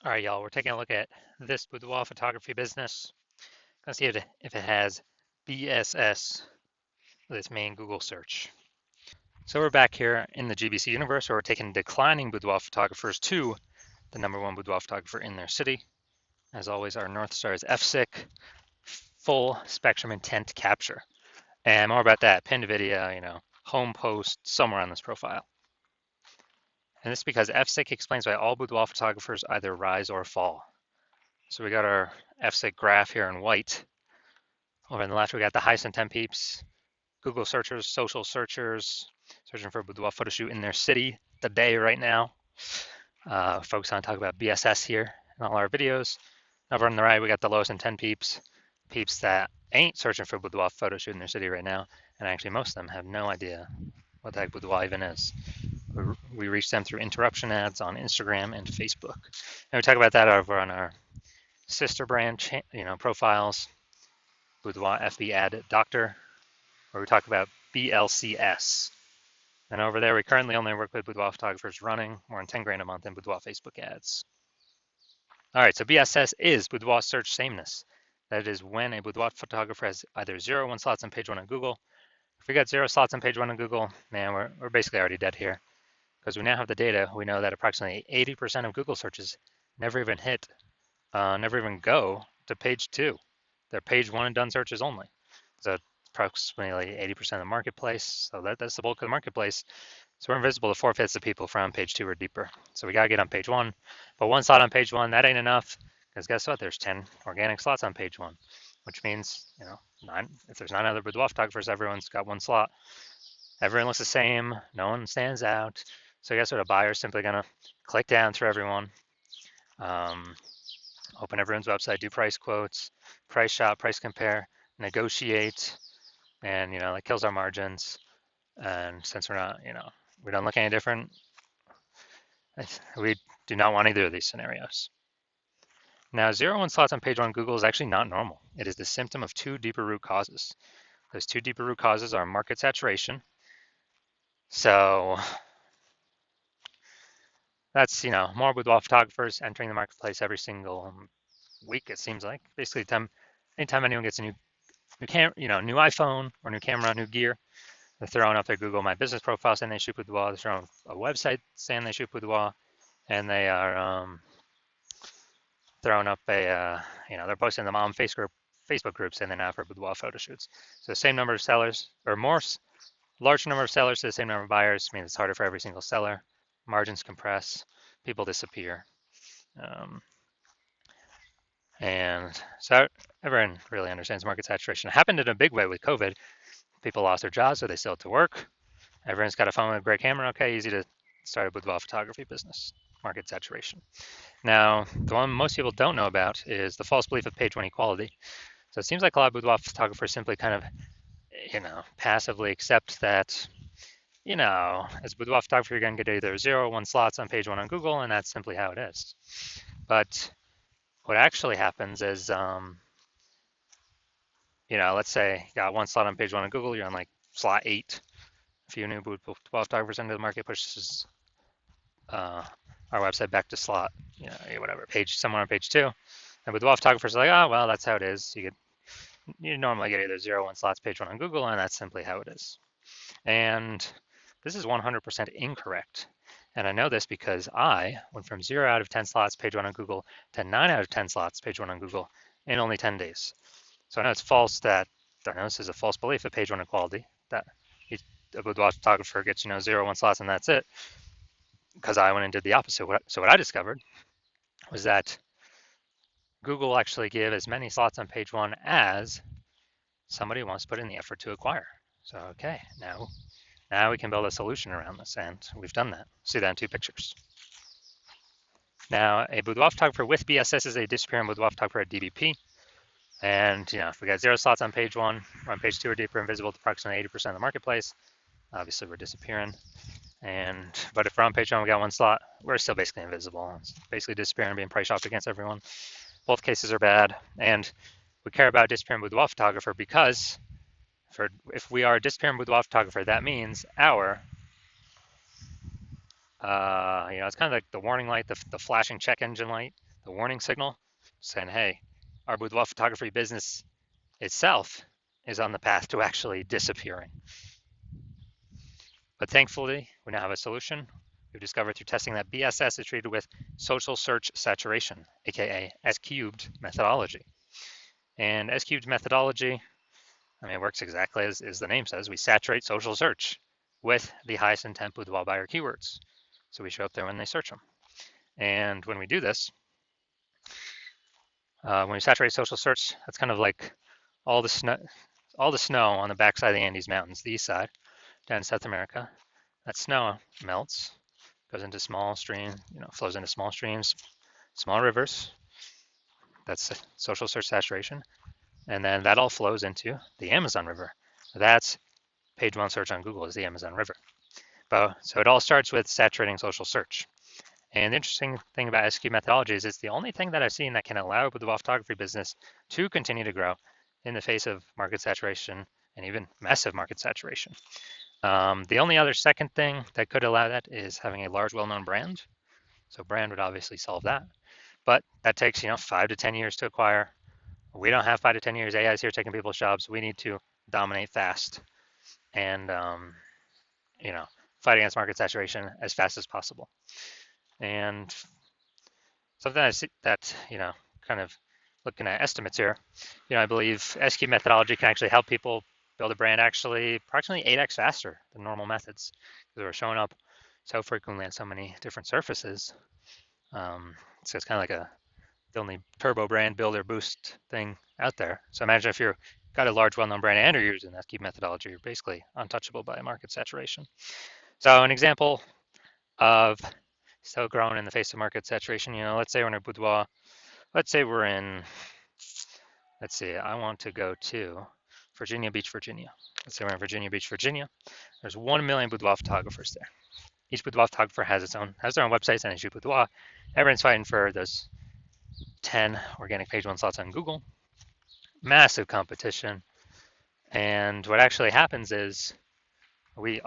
All right, y'all, we're taking a look at this boudoir photography business. Gonna see if it has BSS with its main Google search. So we're back here in the GBC universe where we're taking declining boudoir photographers to the #1 boudoir photographer in their city. As always, our North Star is FSIC, full spectrum intent capture. And more about that, pinned video, home post somewhere on this profile. And this is because FSIC explains why all boudoir photographers either rise or fall. So we got our FSIC graph here in white. Over on the left, we got the highest intent peeps, Google searchers, social searchers, searching for a boudoir photo shoot in their city today, right now. Focus on talk about BSS here in all our videos. Over on the right, we got the lowest intent peeps, peeps that ain't searching for a boudoir photo shoot in their city right now. And actually, most of them have no idea what the heck boudoir even is. We reach them through interruption ads on Instagram and Facebook. And we talk about that over on our sister brand, profiles, Boudoir FB Ad Doctor, where we talk about BLCS. And over there, we currently only work with boudoir photographers running more than 10 grand a month in boudoir Facebook ads. All right, so BSS is boudoir search sameness. That is when a boudoir photographer has either 0 or 1 slots on page 1 on Google. If we got 0 slots on page 1 on Google, man, we're basically already dead here. Because we now have the data, we know that approximately 80% of Google searches never even never even go to page 2. They're page 1 and done searches only. So approximately 80% of the marketplace. So that's the bulk of the marketplace. So we're invisible to 4/5 of people from page 2 or deeper. So we got to get on page 1. But 1 slot on page 1, that ain't enough. Because guess what? There's 10 organic slots on page 1, which means, if there's 9 other boudoir photographers, everyone's got 1 slot. Everyone looks the same. No one stands out. So guess what? A buyer is simply going to click down through everyone, open everyone's website, do price quotes, price shop, price compare, negotiate, and that kills our margins. And since we're not, we don't look any different, we do not want either of these scenarios. Now, 0 and 1 slots on page 1 Google is actually not normal. It is the symptom of 2 deeper root causes. Those 2 deeper root causes are market saturation. So that's, more boudoir photographers entering the marketplace every single week, it seems like. Basically, anytime anyone gets a new new iPhone or new camera, new gear, they're throwing up their Google My Business profile saying they shoot boudoir. They're throwing a website saying they shoot boudoir, and they are throwing up they're posting them on Facebook groups saying they're now for boudoir photo shoots. So the same number of sellers, or more, large number of sellers to the same number of buyers, means it's harder for every single seller. Margins compress, people disappear. And so everyone really understands market saturation. It happened in a big way with COVID. People lost their jobs, so they still had to work. Everyone's got a phone with a great camera. Okay, easy to start a boudoir photography business. Market saturation. Now, the one most people don't know about is the false belief of page 1 equality. So it seems like a lot of boudoir photographers simply kind of, passively accept that, as a boudoir photographer, you're going to get either 0 or 1 slots on page 1 on Google, and that's simply how it is. But what actually happens is, let's say you got 1 slot on page 1 on Google, you're on like slot 8. A few new boudoir photographers into the market pushes our website back to slot, whatever, somewhere on page 2. And boudoir photographers are like, oh, well, that's how it is. You normally get either 0 or 1 slots page 1 on Google, and that's simply how it is. And this is 100% incorrect. And I know this because I went from 0 out of 10 slots page 1 on Google to 9 out of 10 slots page 1 on Google in only 10 days. So I know it's false that, this is a false belief of page 1 equality, that a boudoir photographer gets, 0 or 1 slots and that's it, because I went and did the opposite. So what I discovered was that Google actually give as many slots on page 1 as somebody wants to put in the effort to acquire. So, okay, now we can build a solution around this, and we've done that. See that in 2 pictures. Now, a boudoir photographer with BSS is a disappearing boudoir photographer at DBP. And, if we got 0 slots on page 1, or on page 2 or deeper, invisible to approximately 80% of the marketplace, obviously we're disappearing. But if we're on page 1, we got 1 slot, we're still basically invisible. It's basically disappearing, being price shopped against everyone. Both cases are bad. And we care about disappearing boudoir photographer because if we are a disappearing boudoir photographer, that means our, it's kind of like the warning light, the flashing check engine light, the warning signal saying, hey, our boudoir photography business itself is on the path to actually disappearing. But thankfully, we now have a solution. We've discovered through testing that BSS is treated with social search saturation, aka S-cubed methodology. And S-cubed methodology, it works exactly as the name says. We saturate social search with the highest intent boudoir buyer keywords. So we show up there when they search them. And when we do this, when we saturate social search, that's kind of like all the snow on the backside of the Andes Mountains, the east side, down in South America. That snow melts, goes into small streams, flows into small streams, small rivers. That's social search saturation. And then that all flows into the Amazon River. That's page one search on Google is the Amazon River. So it all starts with saturating social search. And the interesting thing about SQ methodology is it's the only thing that I've seen that can allow the boudoir photography business to continue to grow in the face of market saturation and even massive market saturation. The only other second thing that could allow that is having a large, well-known brand. So brand would obviously solve that, but that takes 5 to 10 years to acquire. We don't have 5 to 10 years. AI is here taking people's jobs. We need to dominate fast and fight against market saturation as fast as possible. And something I see that kind of looking at estimates here, I believe SQ methodology can actually help people build a brand actually approximately 8x faster than normal methods because we're showing up so frequently on so many different surfaces. So it's kind of like the only turbo brand builder boost thing out there. So imagine if you've got a large well-known brand and you're using SQ methodology, you're basically untouchable by market saturation. So an example of still growing in the face of market saturation, let's say we're in a boudoir. Let's say we're in, I want to go to Virginia Beach, Virginia. Let's say we're in Virginia Beach, Virginia. There's 1 million boudoir photographers there. Each boudoir photographer has their own websites and they shoot boudoir. Everyone's fighting for those 10 organic page one slots on Google. Massive competition. And what actually happens is we're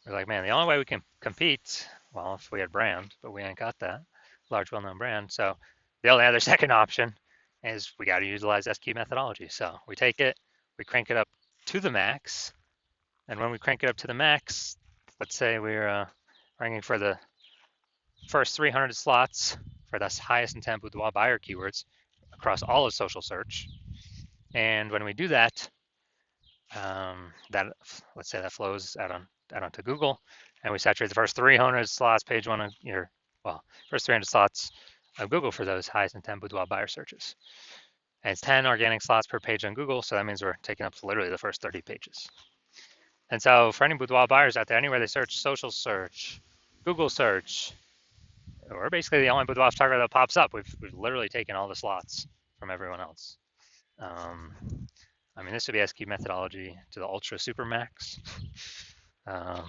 like, man, the only way we can compete, well, if we had brand, but we ain't got that large, well-known brand. So the only other second option is we got to utilize SQ methodology. So we take it, we crank it up to the max. And when we crank it up to the max, let's say we're ranking for the first 300 slots for the highest intent boudoir buyer keywords across all of social search. And when we do that, let's say that flows out onto Google, and we saturate the first 300 slots, page one of first 300 slots of Google for those highest intent boudoir buyer searches. And it's 10 organic slots per page on Google, so that means we're taking up literally the first 30 pages. And so for any boudoir buyers out there, anywhere they search, social search, Google search, we're basically the only boudoir photographer that pops up. We've literally taken all the slots from everyone else. This would be SQ methodology to the ultra super max. But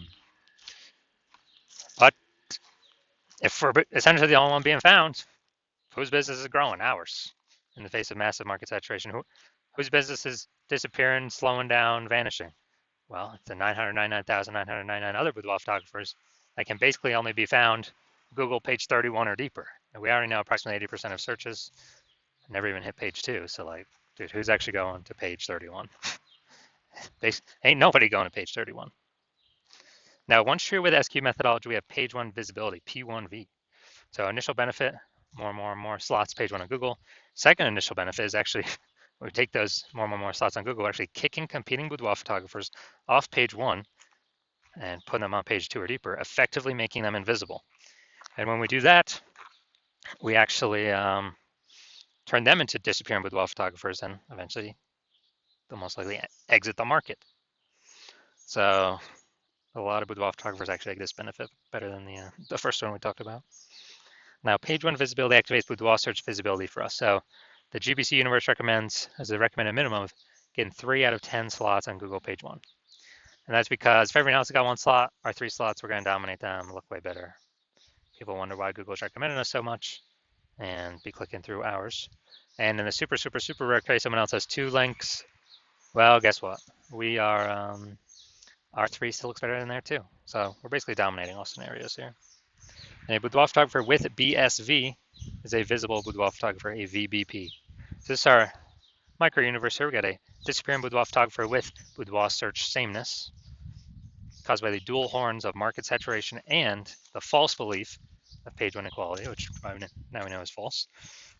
if we're essentially the only one being found, whose business is growing? Ours. In the face of massive market saturation, whose business is disappearing, slowing down, vanishing? Well, it's the 999,999 other boudoir photographers that can basically only be found Google page 31 or deeper. And we already know approximately 80% of searches never even hit page 2. So dude, who's actually going to page 31? Ain't nobody going to page 31. Now, once true with SQ methodology, we have page 1 visibility, P1V. So initial benefit, more slots, page 1 on Google. Second initial benefit is actually, we take those more slots on Google, actually kicking competing boudoir photographers off page 1 and putting them on page 2 or deeper, effectively making them invisible. And when we do that, we actually turn them into disappearing boudoir photographers, and eventually they'll most likely exit the market. So a lot of boudoir photographers actually get this benefit better than the first one we talked about. Now, page 1 visibility activates boudoir search visibility for us. So the GBC universe recommends, as a recommended minimum, of getting 3 out of 10 slots on Google page 1. And that's because if everyone else has got 1 slot, our 3 slots, we're going to dominate them, look way better. People wonder why Google's recommending us so much and be clicking through ours. And in the super rare case, someone else has 2 links. Well, guess what? We are, our 3 still looks better than there too. So we're basically dominating all scenarios here. And a boudoir photographer with BSV is a visible boudoir photographer, a VBP. So this is our micro universe here. We got a disappearing boudoir photographer with boudoir search sameness caused by the dual horns of market saturation and the false belief of page one equality, which now we know is false.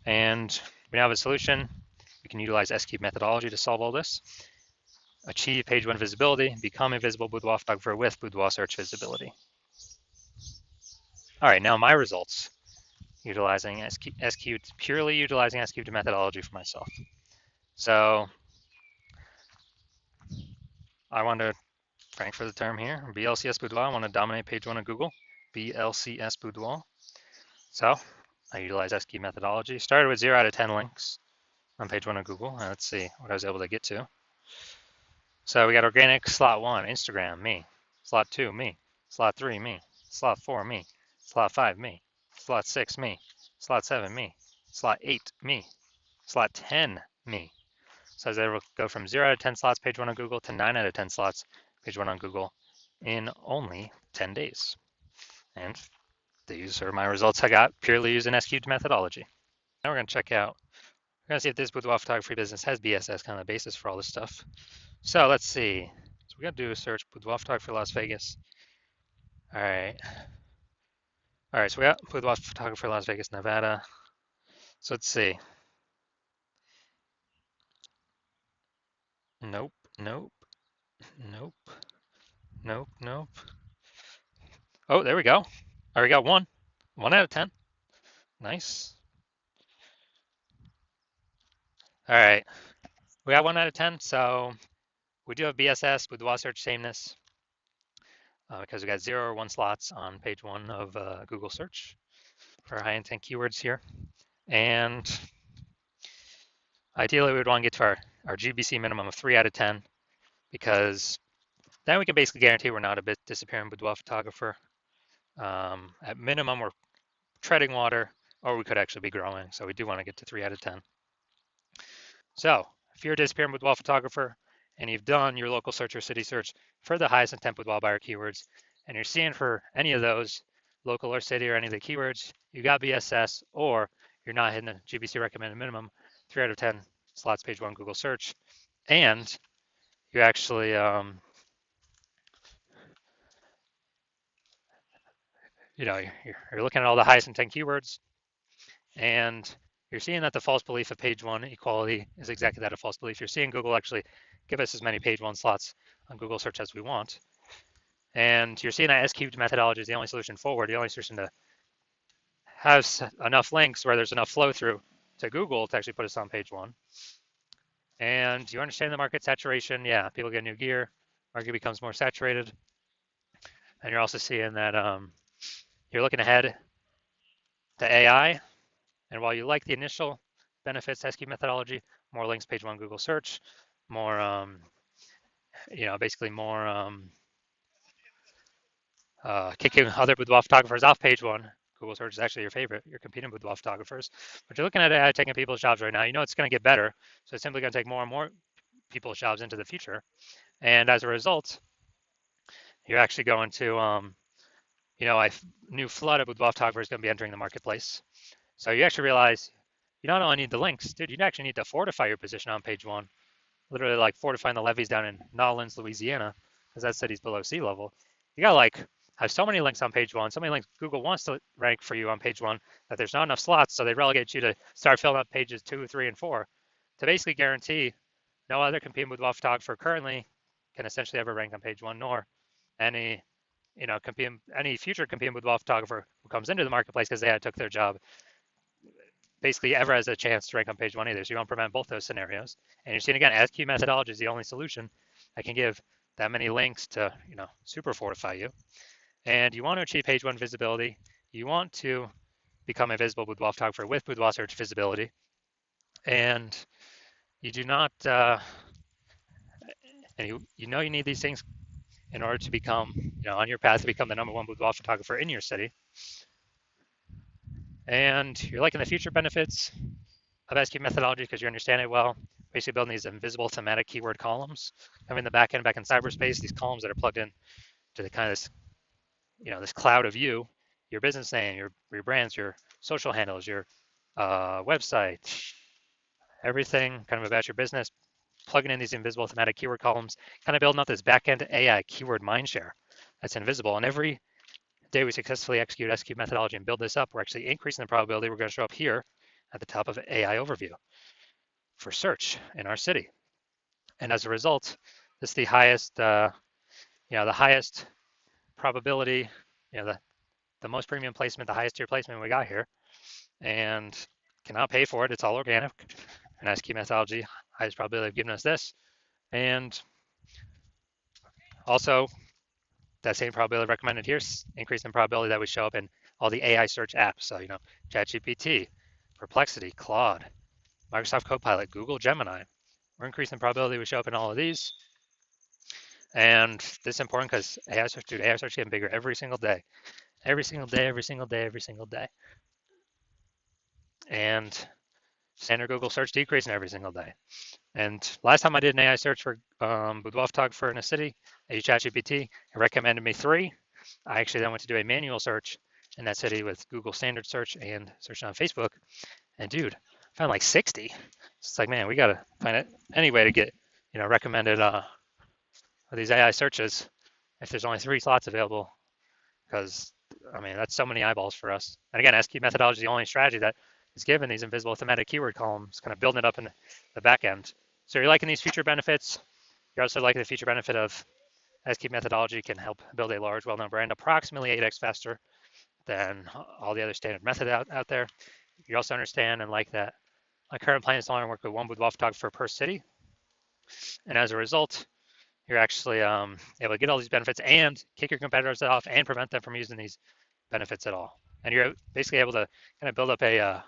And we now have a solution. We can utilize S-cube methodology to solve all this. Achieve page one visibility, become a visible boudoir photographer with boudoir search visibility. All right, now my results, utilizing S-cube, purely utilizing S-cube methodology for myself. So I want to, frank for the term here, BLCS boudoir, I want to dominate page one of Google, BLCS boudoir. So I utilize S-cube methodology, started with 0 out of 10 links on page one of Google. Let's see what I was able to get to. So we got organic, slot 1, Instagram, me. Slot 2, me. Slot 3, me. Slot 4, me. Slot 5, me. Slot 6, me. Slot 7, me. Slot 8, me. Slot 10, me. So I was able to go from 0 out of 10 slots page one on Google to 9 out of 10 slots page one on Google in only 10 days. And these are my results I got purely using S-cubed methodology. Now we're going to check out, we're going to see if this boudoir photography business has BSS, kind of the basis for all this stuff. So let's see. So we're going to do a search boudoir photography Las Vegas. All right. All right, so we got boudoir photographer Las Vegas, Nevada. So let's see. Nope, nope, nope, nope, nope. Oh, there we go. All right, we got 1. 1 out of 10. Nice. All right. We got 1 out of 10. So we do have BSS, boudoir search sameness, because we got 0 or 1 slots on page 1 of Google search for high intent keywords here. And ideally, we would want to get to our GBC minimum of 3 out of 10, because then we can basically guarantee we're not a bit disappearing boudoir photographer. At minimum, we're treading water, or we could actually be growing. So we do want to get to 3 out of 10. So if you're a disappearing boudoir photographer and you've done your local search or city search for the highest intent boudoir buyer keywords, and you're seeing for any of those, local or city or any of the keywords, you got BSS, or you're not hitting the GBC recommended minimum, 3 out of 10 slots page one Google search, and you actually you're looking at all the highest intent keywords, and you're seeing that the false belief of page one equality is exactly that, a false belief. You're seeing Google actually give us as many page one slots on Google search as we want. And you're seeing that S-cubed methodology is the only solution forward, the only solution to have enough links where there's enough flow through to Google to actually put us on page one. And you understand the market saturation. Yeah, people get new gear, market becomes more saturated. And you're also seeing that you're looking ahead to AI. And while you like the initial benefits S-cubed methodology, more links page one Google search, more basically more kicking other boudoir photographers off page one. Google search is actually your favorite. You're competing with boudoir photographers, but you're looking at AI taking people's jobs right now. You know it's going to get better, so it's simply going to take more and more people's jobs into the future. And as a result, you're actually going to, a new flood of boudoir photographers is going to be entering the marketplace. So you actually realize you not only need the links, dude, you actually need to fortify your position on page one. Literally like fortifying the levees down in Nolens, Louisiana, because that city's below sea level. You got like have so many links on page one, so many links Google wants to rank for you on page one that there's not enough slots, so they relegate you to start filling up pages 2, 3, and 4 to basically guarantee no other competing boudoir photographer currently can essentially ever rank on page one, nor any any future competing boudoir photographer who comes into the marketplace because they took their job basically ever has a chance to rank on page one either. So you want to prevent both those scenarios. And you're seeing again, S-cubed methodology is the only solution that can give that many links to super fortify you. And you want to achieve page one visibility. You want to become a visible boudoir photographer with boudoir search visibility. And you do not, and you need these things in order to become, on your path to become the #1 boudoir photographer in your city. And you're liking the future benefits of S-cubed methodology because you understand it well. Basically building these invisible thematic keyword columns, having the back in cyberspace, these columns that are plugged in to the kind of this, this cloud of you, your business name, your brands, your social handles, your website, everything kind of about your business, plugging in these invisible thematic keyword columns, kind of building up this back-end AI keyword mindshare that's invisible. And every day we successfully execute methodology and build this up, we're actually increasing the probability we're going to show up here at the top of AI overview for search in our city. And as a result, this is the highest, the highest probability, the most premium placement, the highest tier placement we got here, and cannot pay for it. It's all organic. And as key methodology, highest probability of giving us this. And also, that same probability recommended here, increase in probability that we show up in all the AI search apps. So, ChatGPT, Perplexity, Claude, Microsoft Copilot, Google Gemini. We're increasing the probability we show up in all of these. And this is important because AI search is getting bigger every single day. Every single day, every single day, every single day. And standard Google search decreasing every single day. And last time I did an AI search for Boudoir photographer in a city, I used ChatGPT. It recommended me 3. I actually then went to do a manual search in that city with Google standard search and searching on Facebook. And dude, I found like 60. It's like, man, we gotta find any way to get, recommended for these AI searches if there's only 3 slots available, because that's so many eyeballs for us. And again, SQ methodology is the only strategy that is given these invisible thematic keyword columns, kind of building it up in the back end. So you're liking these feature benefits. You're also liking the feature benefit of SQ methodology can help build a large, well-known brand approximately 8x faster than all the other standard methods out there. You also understand and like that my current plan is to only work with one boudoir photographer per city. And as a result, you're actually able to get all these benefits and kick your competitors off and prevent them from using these benefits at all. And you're basically able to kind of build up a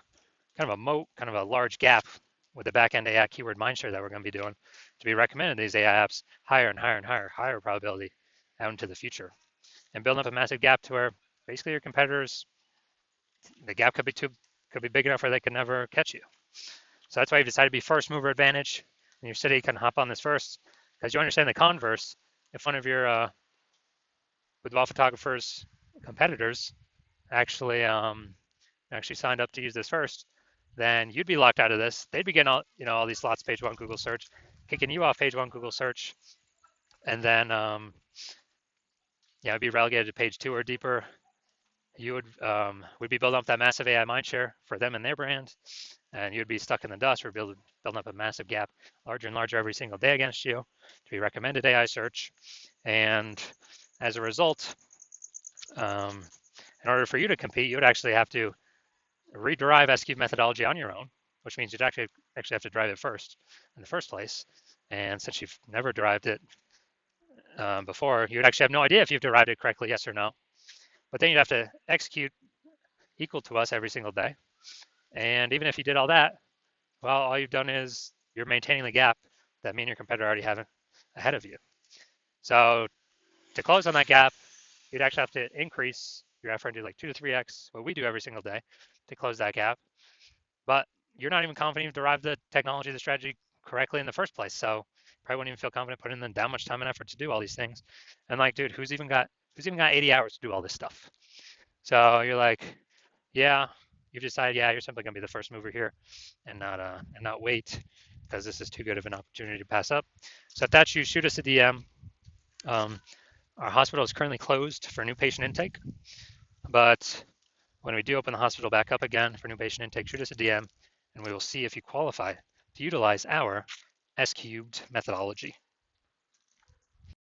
kind of a moat, kind of a large gap with the back-end AI keyword mindshare that we're going to be doing to be recommended these AI apps higher and higher and higher probability out into the future. And building up a massive gap to where basically your competitors, the gap could be big enough where they could never catch you. So that's why you've decided to be first mover advantage in your city. Can hop on this first, because you understand the converse. If one of your boudoir photographers competitors actually signed up to use this first, then you'd be locked out of this. They'd be getting all these slots page 1 Google search, kicking you off page 1 Google search, and then be relegated to page 2 or deeper. You would be building up that massive AI mindshare for them and their brand, and you'd be stuck in the dust. We're building up a massive gap, larger and larger every single day against you to be recommended AI search. And as a result, in order for you to compete, you would actually have to rederive SQ methodology on your own, which means you'd actually have to drive it first in the first place. And since you've never derived it before, you would actually have no idea if you've derived it correctly, yes or no. But then you'd have to execute equal to us every single day. And even if you did all that, well, all you've done is you're maintaining the gap that me and your competitor already have ahead of you. So to close on that gap, you'd actually have to increase your effort and do like 2 to 3x what we do every single day to close that gap. But you're not even confident you've derived the technology, the strategy correctly in the first place. So probably wouldn't even feel confident putting in that much time and effort to do all these things. And like, dude, who's even got 80 hours to do all this stuff? So you're like, yeah, you've decided, yeah, you're simply gonna be the first mover here and not wait, because this is too good of an opportunity to pass up. So if that's you, shoot us a DM. Our hospital is currently closed for new patient intake, but when we do open the hospital back up again for new patient intake, shoot us a DM and we will see if you qualify to utilize our S-cubed methodology.